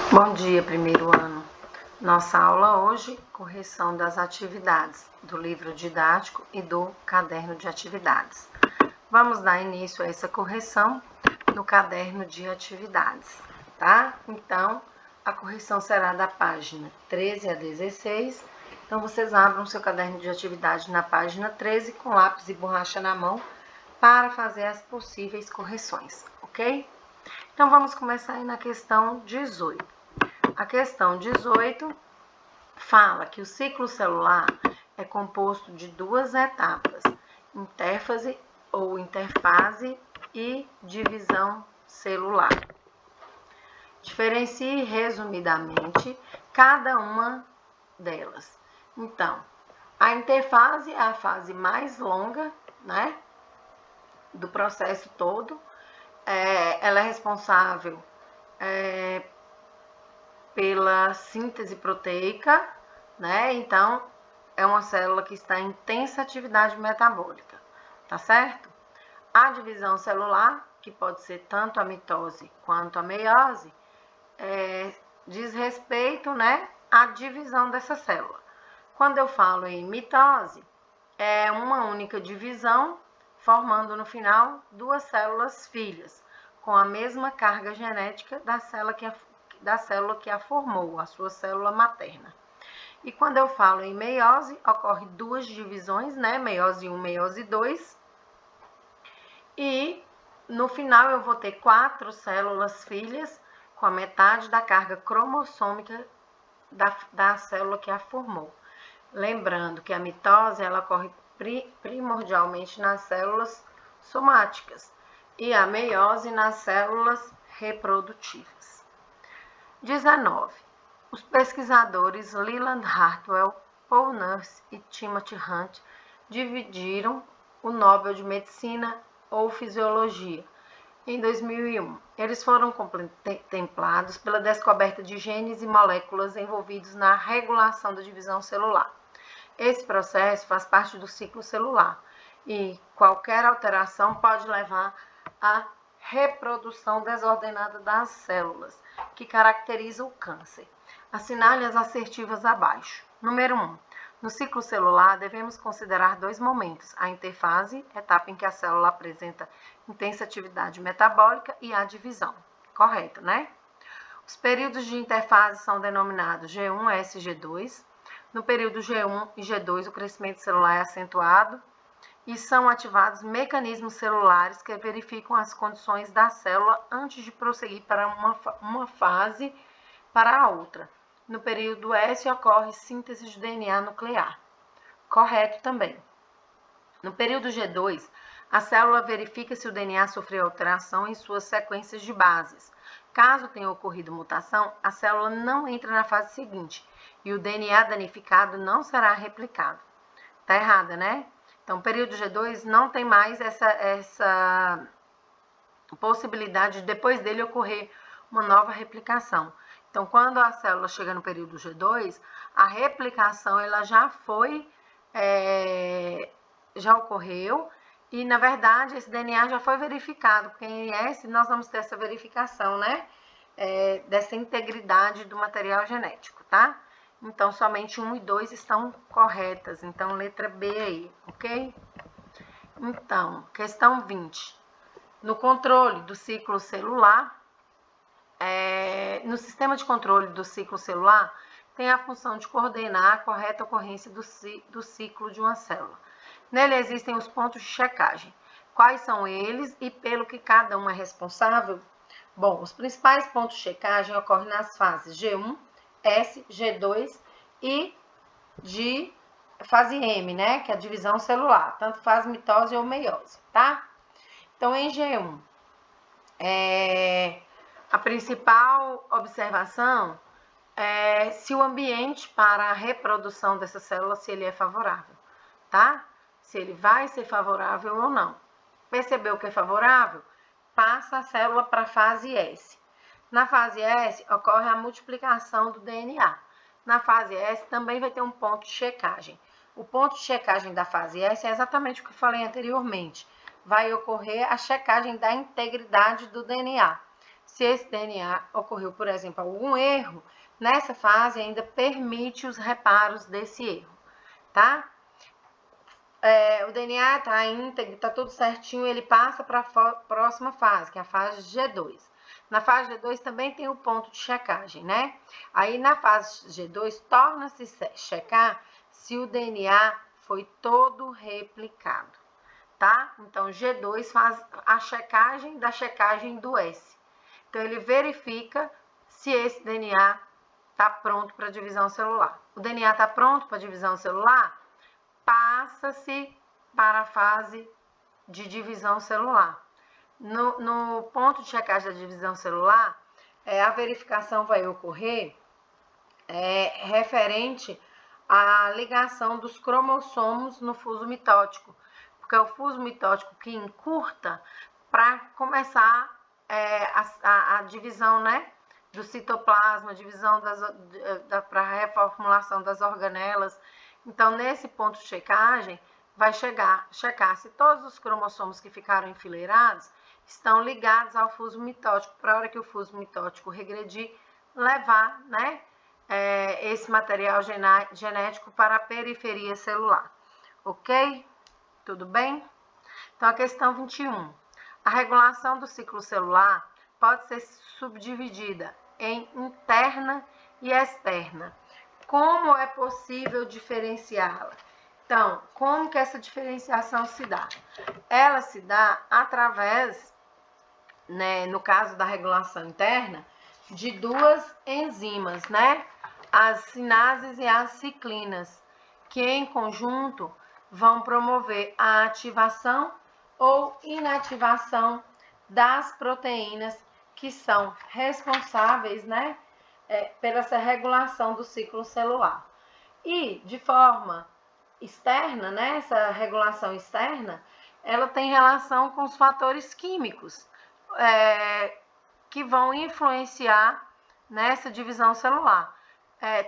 Bom dia, primeiro ano. Nossa aula hoje, correção das atividades do livro didático e do caderno de atividades. Vamos dar início a essa correção no caderno de atividades, tá? Então, a correção será da página 13 a 16. Então, vocês abram seu caderno de atividade na página 13 com lápis e borracha na mão para fazer as possíveis correções, ok? Então, vamos começar aí na questão 18. A questão 18 fala que o ciclo celular é composto de duas etapas, interfase ou interfase e divisão celular. Diferencie resumidamente cada uma delas. Então, a interfase é a fase mais longa, né, do processo todo. Ela é responsável pela síntese proteica, né? Então, é uma célula que está em intensa atividade metabólica, tá certo? A divisão celular, que pode ser tanto a mitose quanto a meiose, diz respeito, né, à divisão dessa célula. Quando eu falo em mitose, é uma única divisão, formando no final duas células filhas, com a mesma carga genética da célula que a formou, a sua célula materna. E quando eu falo em meiose, ocorre duas divisões, né? Meiose 1, meiose 2. E no final eu vou ter 4 células filhas com a metade da carga cromossômica da célula que a formou. Lembrando que a mitose ela ocorre primordialmente nas células somáticas e a meiose nas células reprodutivas. 19. Os pesquisadores Leland Hartwell, Paul Nurse e Timothy Hunt dividiram o Nobel de Medicina ou Fisiologia em 2001. Eles foram contemplados pela descoberta de genes e moléculas envolvidos na regulação da divisão celular. Esse processo faz parte do ciclo celular e qualquer alteração pode levar à reprodução desordenada das células, que caracteriza o câncer. Assinale as assertivas abaixo. Número 1. No ciclo celular, devemos considerar dois momentos: a interfase, etapa em que a célula apresenta intensa atividade metabólica, e a divisão. Correto, né? Os períodos de interfase são denominados G1, S e G2. No período G1 e G2, o crescimento celular é acentuado e são ativados mecanismos celulares que verificam as condições da célula antes de prosseguir para uma fase para a outra. No período S ocorre síntese de DNA nuclear. Correto também. No período G2, a célula verifica se o DNA sofreu alteração em suas sequências de bases. Caso tenha ocorrido mutação, a célula não entra na fase seguinte e o DNA danificado não será replicado. Tá errada, né? Então, período G2 não tem mais essa possibilidade de depois dele ocorrer uma nova replicação. Então, quando a célula chega no período G2, a replicação ela já ocorreu e, na verdade, esse DNA já foi verificado, porque em S nós vamos ter essa verificação, né? Dessa integridade do material genético, tá? Então, somente 1 e 2 estão corretas. Então, letra B aí, ok? Então, questão 20. No controle do ciclo celular, no sistema de controle do ciclo celular, tem a função de coordenar a correta ocorrência do ciclo de uma célula. Nele existem os pontos de checagem. Quais são eles e pelo que cada um é responsável? Bom, os principais pontos de checagem ocorrem nas fases G1, S, G2 e de fase M, né? Que é a divisão celular, tanto faz mitose ou meiose, tá? Então, em G1, a principal observação é se o ambiente para a reprodução dessa célula, se ele é favorável, tá? Se ele vai ser favorável ou não. Percebeu que é favorável? Passa a célula para a fase S. Na fase S, ocorre a multiplicação do DNA. Na fase S, também vai ter um ponto de checagem. O ponto de checagem da fase S é exatamente o que eu falei anteriormente. Vai ocorrer a checagem da integridade do DNA. Se esse DNA ocorreu, por exemplo, algum erro, nessa fase ainda permite os reparos desse erro, tá? O DNA está íntegro, está tudo certinho, ele passa para a próxima fase, que é a fase G2. Na fase G2 também tem o ponto de checagem, né? Aí na fase G2 torna-se checar se o DNA foi todo replicado, tá? Então G2 faz a checagem da checagem do S. Então ele verifica se esse DNA está pronto para divisão celular. O DNA está pronto para divisão celular? Passa-se para a fase de divisão celular. No ponto de checagem da divisão celular, a verificação vai ocorrer referente à ligação dos cromossomos no fuso mitótico, porque é o fuso mitótico que encurta para começar a divisão, né, do citoplasma, a divisão para a reformulação das organelas. Então, nesse ponto de checagem, vai checar se todos os cromossomos que ficaram enfileirados estão ligados ao fuso mitótico, para a hora que o fuso mitótico regredir, levar, né, esse material genético para a periferia celular. Ok? Tudo bem? Então, a questão 21. A regulação do ciclo celular pode ser subdividida em interna e externa. Como é possível diferenciá-la? Então, como que essa diferenciação se dá? Ela se dá através, né, no caso da regulação interna, de duas enzimas, né? As sinases e as ciclinas, que em conjunto vão promover a ativação ou inativação das proteínas que são responsáveis, né, pela essa regulação do ciclo celular. E de forma externa, né, essa regulação externa, ela tem relação com os fatores químicos que vão influenciar nessa divisão celular.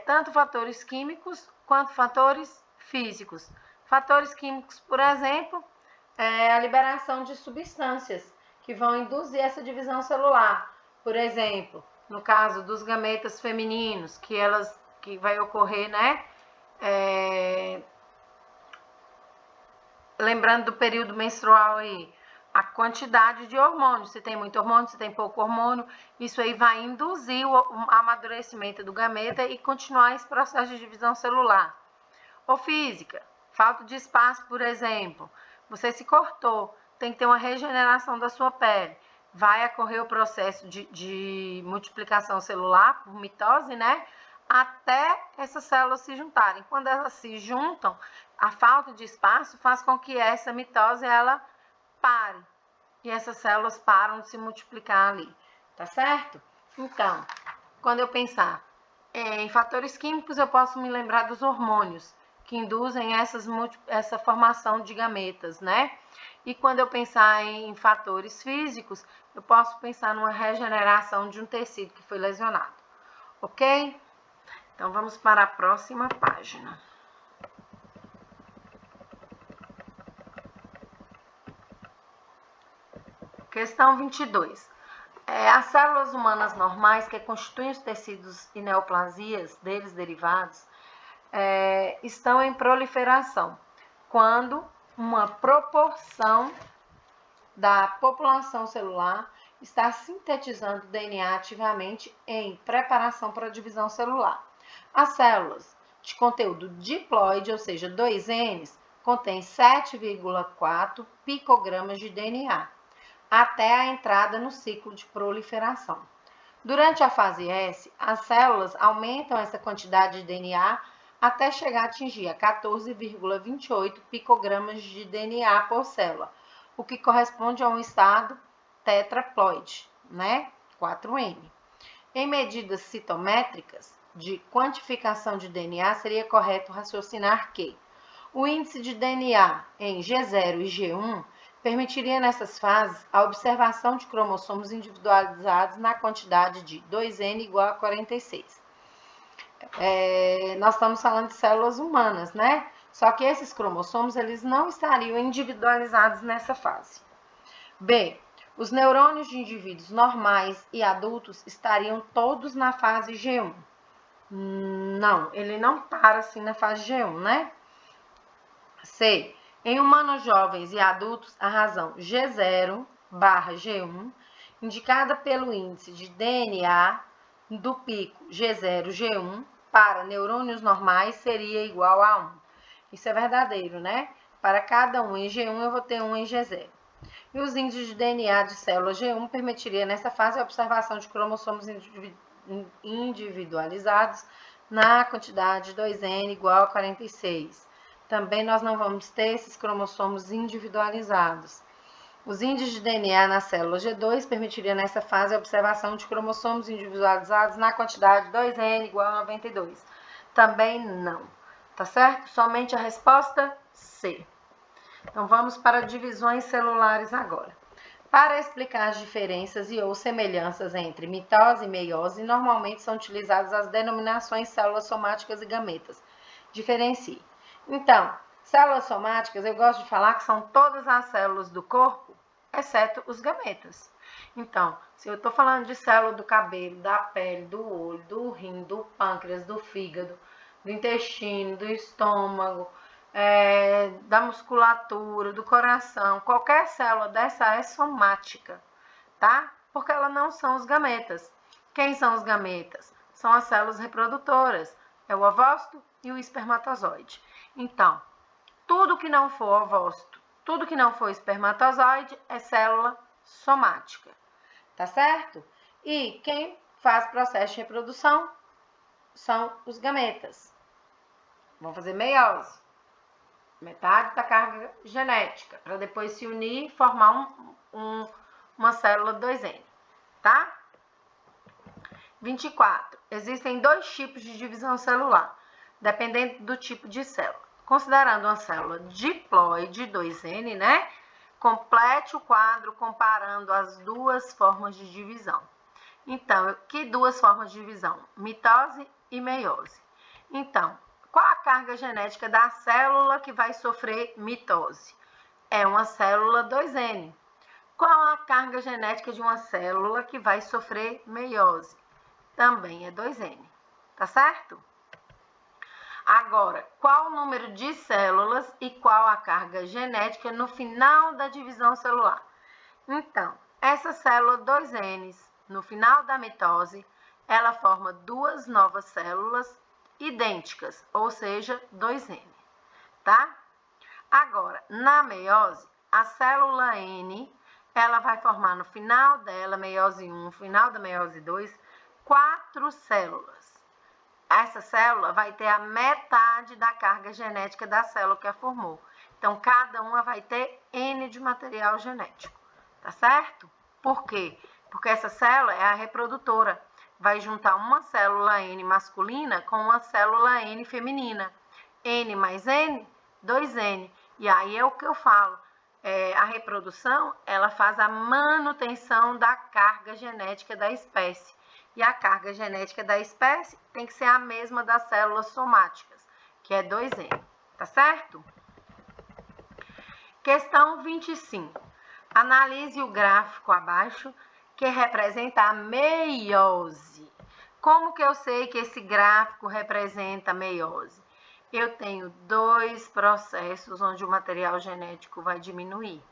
Tanto fatores químicos quanto fatores físicos. Fatores químicos, por exemplo, a liberação de substâncias que vão induzir essa divisão celular. Por exemplo, no caso dos gametas femininos, que vai ocorrer, né? Lembrando do período menstrual aí, a quantidade de hormônios, se tem muito hormônio, se tem pouco hormônio, isso aí vai induzir o amadurecimento do gameta e continuar esse processo de divisão celular. Ou física, falta de espaço, por exemplo, você se cortou, tem que ter uma regeneração da sua pele, vai ocorrer o processo de multiplicação celular por mitose, né? Até essas células se juntarem. Quando elas se juntam, a falta de espaço faz com que essa mitose ela pare. E essas células param de se multiplicar ali, tá certo? Então, quando eu pensar em fatores químicos, eu posso me lembrar dos hormônios que induzem essa formação de gametas, né? E quando eu pensar em fatores físicos, eu posso pensar numa regeneração de um tecido que foi lesionado, ok? Então, vamos para a próxima página. Questão 22. As células humanas normais, que constituem os tecidos e neoplasias deles derivados, estão em proliferação quando uma proporção da população celular está sintetizando DNA ativamente em preparação para a divisão celular. As células de conteúdo diploide, ou seja, 2Ns, contêm 7,4 picogramas de DNA, até a entrada no ciclo de proliferação. Durante a fase S, as células aumentam essa quantidade de DNA até chegar a atingir 14,28 picogramas de DNA por célula, o que corresponde a um estado tetraploide, né? 4N. Em medidas citométricas de quantificação de DNA, seria correto raciocinar que o índice de DNA em G0 e G1 permitiria nessas fases a observação de cromossomos individualizados na quantidade de 2N igual a 46. Nós estamos falando de células humanas, né? Só que esses cromossomos eles não estariam individualizados nessa fase. B. Os neurônios de indivíduos normais e adultos estariam todos na fase G1. Não, ele não para assim na fase G1, né? C. Em humanos jovens e adultos, a razão G0/G1, indicada pelo índice de DNA do pico G0/G1 para neurônios normais, seria igual a 1. Isso é verdadeiro, né? Para cada um em G1, eu vou ter 1 em G0. E os índices de DNA de célula G1 permitiria, nessa fase, a observação de cromossomos individualizados na quantidade 2N igual a 46. Também nós não vamos ter esses cromossomos individualizados. Os índices de DNA na célula G2 permitiria, nessa fase, a observação de cromossomos individualizados na quantidade 2N igual a 92. Também não. Tá certo? Somente a resposta C. Então, vamos para divisões celulares agora. Para explicar as diferenças e ou semelhanças entre mitose e meiose, normalmente são utilizadas as denominações células somáticas e gametas. Diferencie. Então, células somáticas, eu gosto de falar que são todas as células do corpo, exceto os gametas. Então, se eu estou falando de célula do cabelo, da pele, do olho, do rim, do pâncreas, do fígado, do intestino, do estômago, da musculatura, do coração, qualquer célula dessa é somática, tá? Porque elas não são os gametas. Quem são os gametas? São as células reprodutoras, é o ovócito e o espermatozoide. Então, tudo que não for ovócito, tudo que não for espermatozoide é célula somática, tá certo? E quem faz processo de reprodução são os gametas. Vão fazer meiose, metade da carga genética, para depois se unir e formar uma célula 2N, tá? 24. Existem dois tipos de divisão celular, dependendo do tipo de célula. Considerando uma célula diploide 2N, né? Complete o quadro comparando as duas formas de divisão. Então, que duas formas de divisão? Mitose e meiose. Então, qual a carga genética da célula que vai sofrer mitose? É uma célula 2N. Qual a carga genética de uma célula que vai sofrer meiose? Também é 2N, tá certo? Agora, qual o número de células e qual a carga genética no final da divisão celular? Então, essa célula 2N, no final da mitose, ela forma duas novas células idênticas, ou seja, 2N, tá? Agora, na meiose, a célula N, ela vai formar no final dela, meiose 1, no final da meiose 2, 4 células. Essa célula vai ter a metade da carga genética da célula que a formou. Então, cada uma vai ter N de material genético, tá certo? Por quê? Porque essa célula é a reprodutora. Vai juntar uma célula N masculina com uma célula N feminina. N mais N, 2N. E aí é o que eu falo. A reprodução, ela faz a manutenção da carga genética da espécie. E a carga genética da espécie tem que ser a mesma das células somáticas, que é 2N, tá certo? Questão 25. Analise o gráfico abaixo que representa a meiose. Como que eu sei que esse gráfico representa a meiose? Eu tenho dois processos onde o material genético vai diminuir.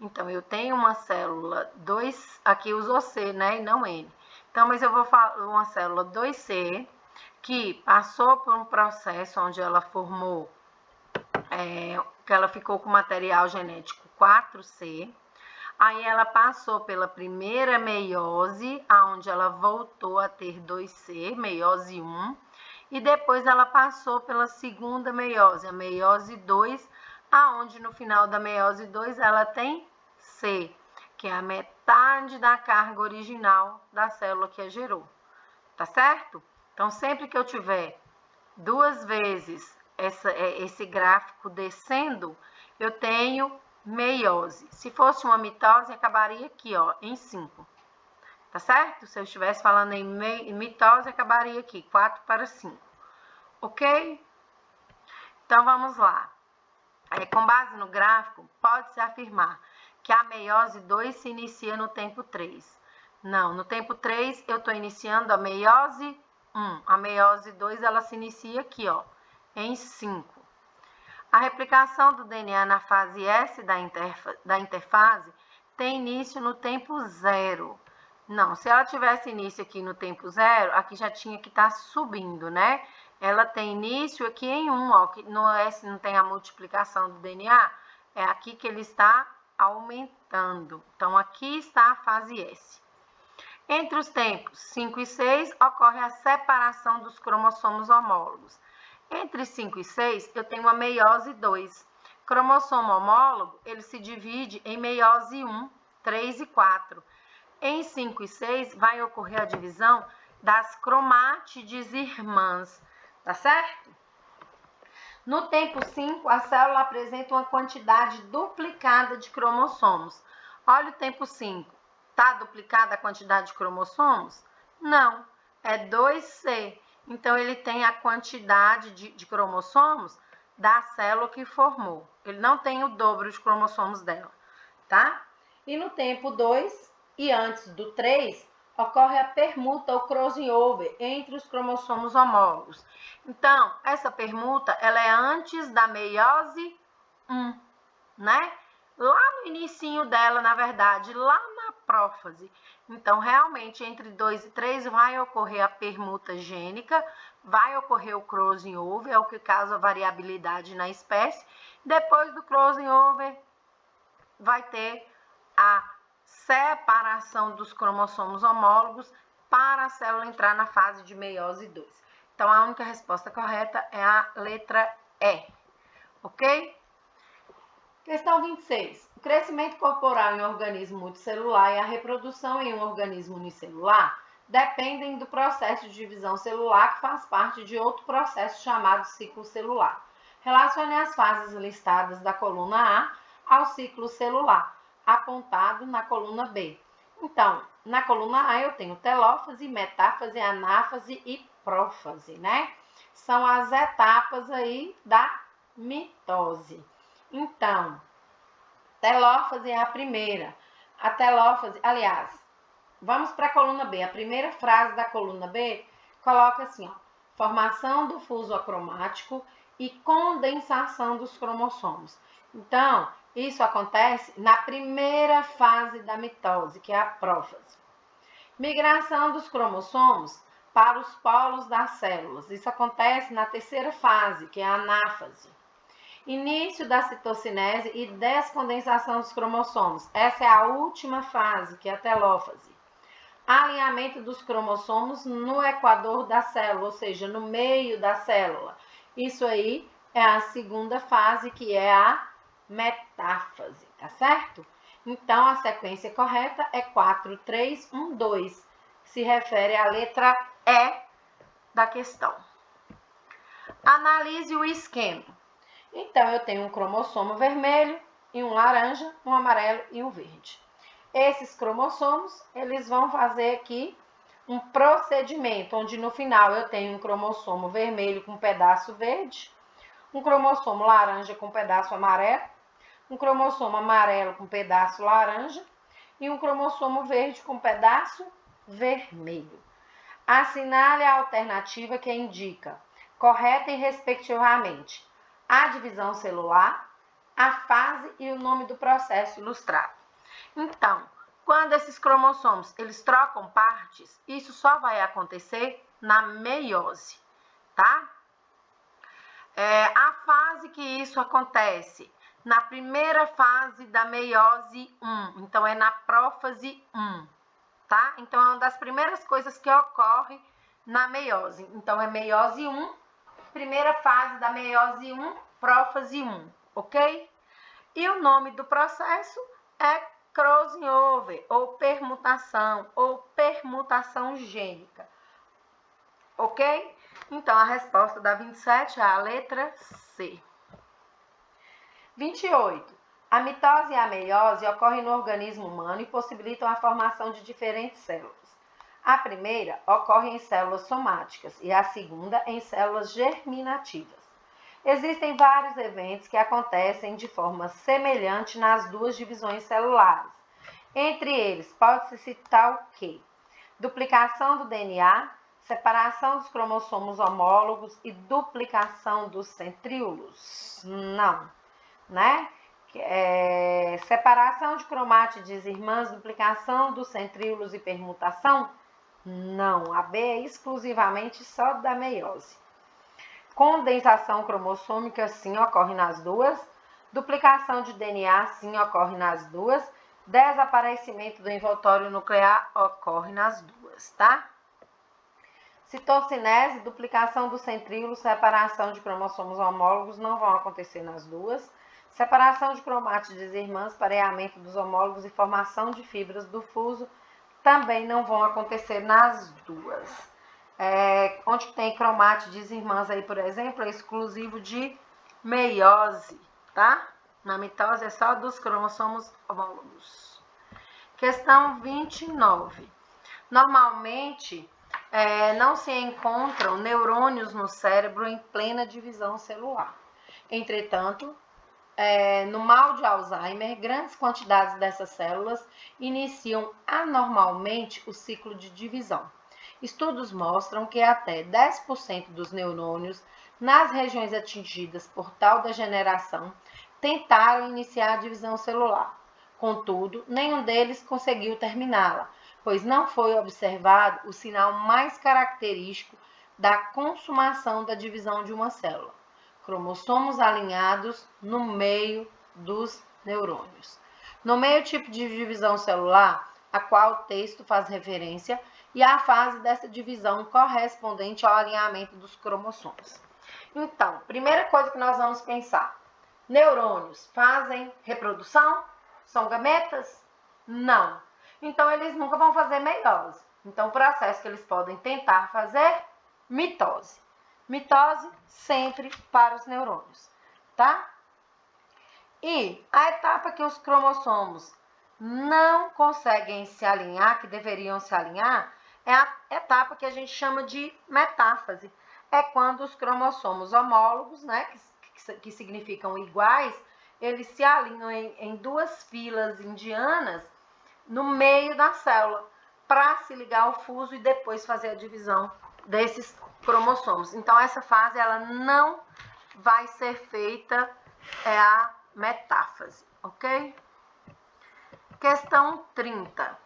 Então, eu tenho uma célula 2, aqui usou C, né, e não N. Então, mas eu vou falar uma célula 2C que passou por um processo onde ela formou, que ela ficou com material genético 4C. Aí ela passou pela primeira meiose, onde ela voltou a ter 2C, meiose 1. E depois ela passou pela segunda meiose, a meiose 2, aonde no final da meiose 2 ela tem C, que é a metade da carga original da célula que a gerou, tá certo? Então, sempre que eu tiver duas vezes esse gráfico descendo, eu tenho meiose. Se fosse uma mitose, acabaria aqui, ó, em 5, tá certo? Se eu estivesse falando em mitose, acabaria aqui, 4/5, ok? Então, vamos lá. Com base no gráfico, pode-se afirmar que a meiose 2 se inicia no tempo 3. Não, no tempo 3 eu estou iniciando a meiose 1. A meiose 2 ela se inicia aqui, ó, em 5. A replicação do DNA na fase S da interfase tem início no tempo 0. Não, se ela tivesse início aqui no tempo 0, aqui já tinha que estar subindo, né? Ela tem início aqui em 1, ó, que no S não tem a multiplicação do DNA, é aqui que ele está aumentando. Então, aqui está a fase S. Entre os tempos 5 e 6, ocorre a separação dos cromossomos homólogos. Entre 5 e 6, eu tenho a meiose 2. Cromossomo homólogo, ele se divide em meiose 1, 3 e 4. Em 5 e 6, vai ocorrer a divisão das cromátides irmãs, tá certo? No tempo 5, a célula apresenta uma quantidade duplicada de cromossomos. Olha o tempo 5. Está duplicada a quantidade de cromossomos? Não, é 2C. Então, ele tem a quantidade de cromossomos da célula que formou. Ele não tem o dobro de cromossomos dela, tá? E no tempo 2 e antes do 3, ocorre a permuta ou crossing over entre os cromossomos homólogos. Então, essa permuta, ela é antes da meiose 1, né? Lá no inicinho dela, na verdade, lá na prófase. Então, realmente, entre 2 e 3 vai ocorrer a permuta gênica, vai ocorrer o crossing over, é o que causa variabilidade na espécie. Depois do crossing over, vai ter a separação dos cromossomos homólogos para a célula entrar na fase de meiose 2. Então, a única resposta correta é a letra E, ok? Questão 26. O crescimento corporal em um organismo multicelular e a reprodução em um organismo unicelular dependem do processo de divisão celular, que faz parte de outro processo chamado ciclo celular. Relacione as fases listadas da coluna A ao ciclo celular, apontado na coluna B. Então, na coluna A eu tenho telófase, metáfase, anáfase e prófase, né? São as etapas aí da mitose. Então, telófase é a primeira. A telófase, aliás, vamos para a coluna B. A primeira frase da coluna B coloca assim, ó, formação do fuso acromático e condensação dos cromossomos. Então, isso acontece na primeira fase da mitose, que é a prófase. Migração dos cromossomos para os polos das células. Isso acontece na terceira fase, que é a anáfase. Início da citocinese e descondensação dos cromossomos. Essa é a última fase, que é a telófase. Alinhamento dos cromossomos no equador da célula, ou seja, no meio da célula. Isso aí é a segunda fase, que é a metáfase, tá certo? Então, a sequência correta é 4, 3, 1, 2. Se refere à letra E da questão. Analise o esquema. Então, eu tenho um cromossomo vermelho e um laranja, um amarelo e um verde. Esses cromossomos, eles vão fazer aqui um procedimento, onde no final eu tenho um cromossomo vermelho com um pedaço verde, um cromossomo laranja com um pedaço amarelo, um cromossomo amarelo com um pedaço laranja e um cromossomo verde com um pedaço vermelho. Assinale a alternativa que indica correta e respectivamente a divisão celular, a fase e o nome do processo ilustrado. Então, quando esses cromossomos eles trocam partes, isso só vai acontecer na meiose, tá? A fase que isso acontece na primeira fase da meiose 1, então é na prófase 1, tá? Então, é uma das primeiras coisas que ocorre na meiose. Então, é meiose 1, primeira fase da meiose 1, prófase 1, ok? E o nome do processo é crossing over, ou permutação gênica, ok? Então, a resposta da 27 é a letra C. 28. A mitose e a meiose ocorrem no organismo humano e possibilitam a formação de diferentes células. A primeira ocorre em células somáticas e a segunda em células germinativas. Existem vários eventos que acontecem de forma semelhante nas duas divisões celulares. Entre eles, pode-se citar o quê? Duplicação do DNA, separação dos cromossomos homólogos e duplicação dos centríolos? Não, né? Separação de cromátides irmãs, duplicação dos centríolos e permutação? Não, a B é exclusivamente só da meiose. Condensação cromossômica, sim, ocorre nas duas. Duplicação de DNA, sim, ocorre nas duas. Desaparecimento do envoltório nuclear ocorre nas duas, tá? Citocinese, duplicação do centríolo, separação de cromossomos homólogos não vão acontecer nas duas. Separação de cromátides irmãs, pareamento dos homólogos e formação de fibras do fuso também não vão acontecer nas duas. Onde tem cromátides irmãs aí, por exemplo, é exclusivo de meiose, tá? Na mitose é só dos cromossomos homólogos. Questão 29. Normalmente, não se encontram neurônios no cérebro em plena divisão celular. Entretanto, no mal de Alzheimer, grandes quantidades dessas células iniciam anormalmente o ciclo de divisão. Estudos mostram que até 10% dos neurônios nas regiões atingidas por tal degeneração tentaram iniciar a divisão celular. Contudo, nenhum deles conseguiu terminá-la, pois não foi observado o sinal mais característico da consumação da divisão de uma célula: cromossomos alinhados no meio dos neurônios. Nomeie o tipo de divisão celular a qual o texto faz referência e a fase dessa divisão correspondente ao alinhamento dos cromossomos. Então, primeira coisa que nós vamos pensar: neurônios fazem reprodução? São gametas? Não. Então, eles nunca vão fazer meiose. Então, o processo que eles podem tentar fazer, mitose. Mitose sempre para os neurônios, tá? E a etapa que os cromossomos não conseguem se alinhar, que deveriam se alinhar, é a etapa que a gente chama de metáfase. É quando os cromossomos homólogos, né, que significam iguais, eles se alinham em duas filas indianas no meio da célula, para se ligar ao fuso e depois fazer a divisão desses cromossomos. Então, essa fase ela não vai ser feita, a metáfase, ok? Questão 30.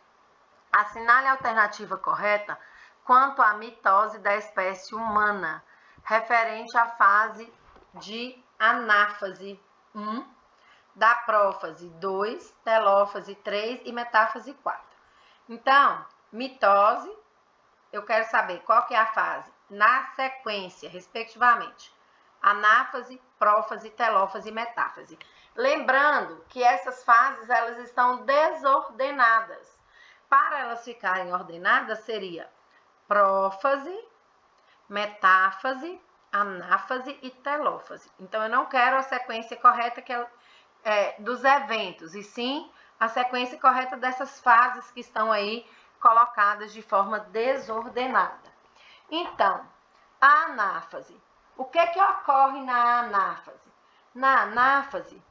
Assinale a alternativa correta quanto à mitose da espécie humana, referente à fase de anáfase 1, da prófase 2, telófase 3 e metáfase 4. Então, mitose, eu quero saber qual que é a fase na sequência, respectivamente: anáfase, prófase, telófase e metáfase. Lembrando que essas fases elas estão desordenadas. Para elas ficarem ordenadas, seria prófase, metáfase, anáfase e telófase. Então, eu não quero a sequência correta dos eventos, e sim a sequência correta dessas fases que estão aí colocadas de forma desordenada. Então, a anáfase. O que ocorre na anáfase? Na anáfase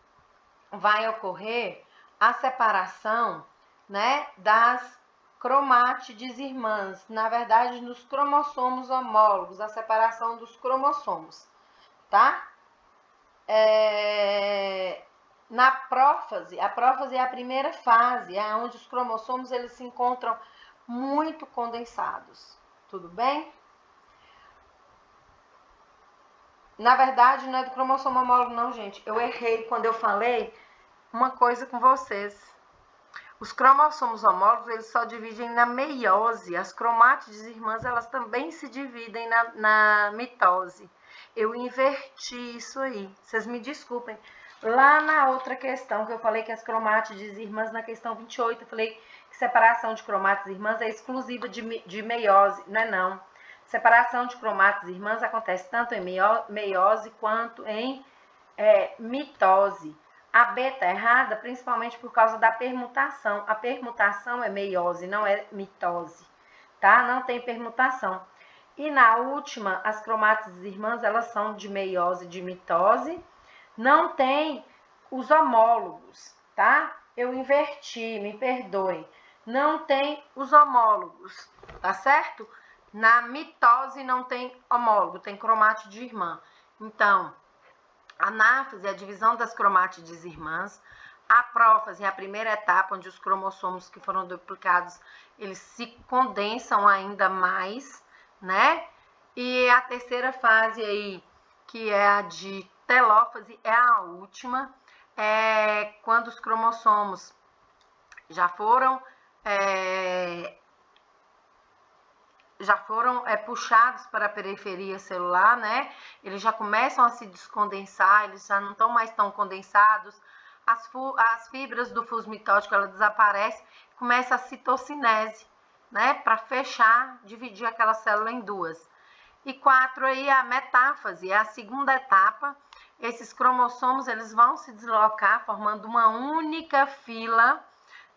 vai ocorrer a separação, né, das cromátides irmãs, na verdade, nos cromossomos homólogos, a separação dos cromossomos, tá? Na prófase, a prófase é a primeira fase, é onde os cromossomos eles se encontram muito condensados, tudo bem? Na verdade, não é do cromossomo homólogo, não, gente. Eu errei quando eu falei uma coisa com vocês. Os cromossomos homólogos, eles só dividem na meiose. As cromátides irmãs, elas também se dividem na mitose. Eu inverti isso aí. Vocês me desculpem. Lá na outra questão, que eu falei que as cromátides irmãs, na questão 28, eu falei que separação de cromátides irmãs é exclusiva de meiose. Não é não. Separação de cromátides irmãs acontece tanto em meiose quanto em mitose. A B está errada, principalmente por causa da permutação. A permutação é meiose, não é mitose, tá? Não tem permutação. E na última, as cromátides irmãs, elas são de meiose e de mitose. Não tem os homólogos, tá? Eu inverti, me perdoem. Não tem os homólogos, tá certo? Na mitose não tem homólogo, tem cromátide irmã. Então, a anáfase é a divisão das cromátides irmãs. A prófase é a primeira etapa, onde os cromossomos que foram duplicados, eles se condensam ainda mais, né? E a terceira fase aí, que é a de telófase, é a última, quando os cromossomos já foram puxados para a periferia celular, né? Eles já começam a se descondensar, eles já não estão mais tão condensados, as fibras do fuso mitótico, ela desaparece, começa a citocinese, né? Para fechar, dividir aquela célula em duas. E 4 aí é a metáfase, é a segunda etapa. Esses cromossomos, eles vão se deslocar formando uma única fila,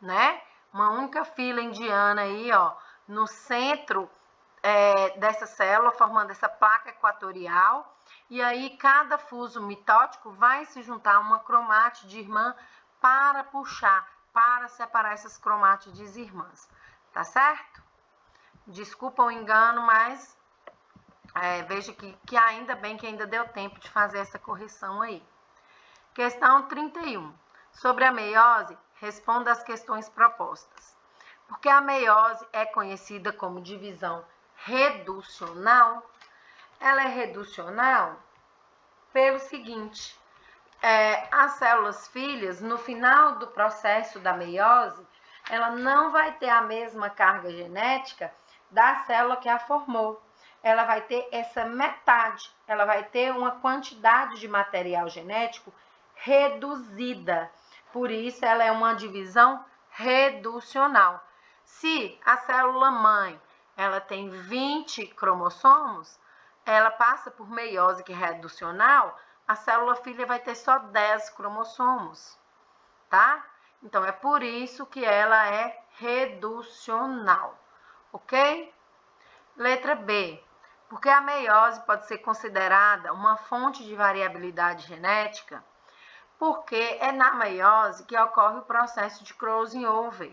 né? Uma única fila indiana aí, ó, no centro dessa célula, formando essa placa equatorial. E aí cada fuso mitótico vai se juntar a uma cromátide irmã para puxar, para separar essas cromátides irmãs. Tá certo? Desculpa o engano, mas veja que ainda bem que ainda deu tempo de fazer essa correção aí. Questão 31. Sobre a meiose, responda as questões propostas. Porque a meiose é conhecida como divisão reducional? Ela é reducional pelo seguinte: as células filhas, no final do processo da meiose, ela não vai ter a mesma carga genética da célula que a formou. Ela vai ter essa metade, ela vai ter uma quantidade de material genético reduzida. Por isso, ela é uma divisão reducional. Se a célula mãe ela tem 20 cromossomos, ela passa por meiose, que é reducional, a célula filha vai ter só 10 cromossomos, tá? Então, é por isso que ela é reducional, ok? Letra B. Porque a meiose pode ser considerada uma fonte de variabilidade genética, porque é na meiose que ocorre o processo de crossing over,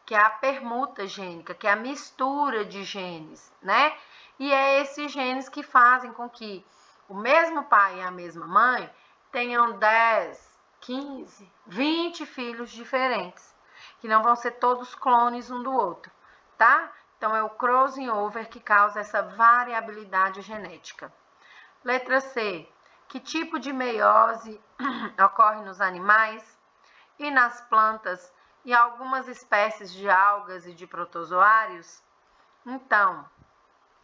que é a permuta gênica, que é a mistura de genes, né? E é esses genes que fazem com que o mesmo pai e a mesma mãe tenham 10, 15, 20 filhos diferentes, que não vão ser todos clones um do outro, tá? Então, é o crossing over que causa essa variabilidade genética. Letra C. Que tipo de meiose ocorre nos animais e nas plantas e algumas espécies de algas e de protozoários? Então,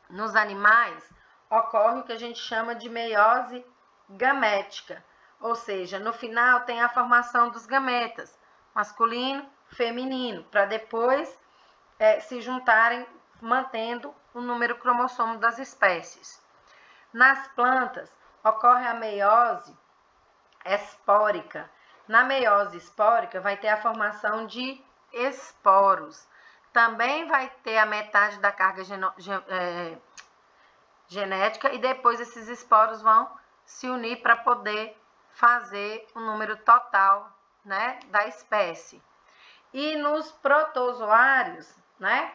nos animais ocorre o que a gente chama de meiose gamética, ou seja, no final tem a formação dos gametas, masculino, feminino, para depois se juntarem, mantendo o número cromossomo das espécies. Nas plantas ocorre a meiose espórica. Na meiose espórica vai ter a formação de esporos. Também vai ter a metade da carga genética e depois esses esporos vão se unir para poder fazer o número total, né, da espécie. E nos protozoários, né,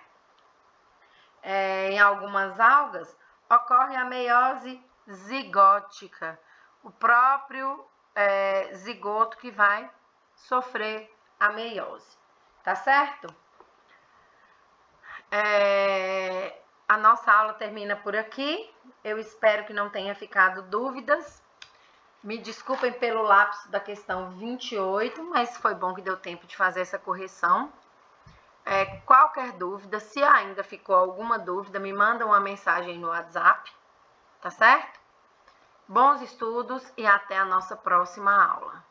em algumas algas, ocorre a meiose zigótica. O próprio zigoto que vai sofrer a meiose, tá certo? A nossa aula termina por aqui. Eu espero que não tenha ficado dúvidas. Me desculpem pelo lapso da questão 28, mas foi bom que deu tempo de fazer essa correção. Qualquer dúvida, se ainda ficou alguma dúvida, me manda uma mensagem no WhatsApp, tá certo? Bons estudos e até a nossa próxima aula.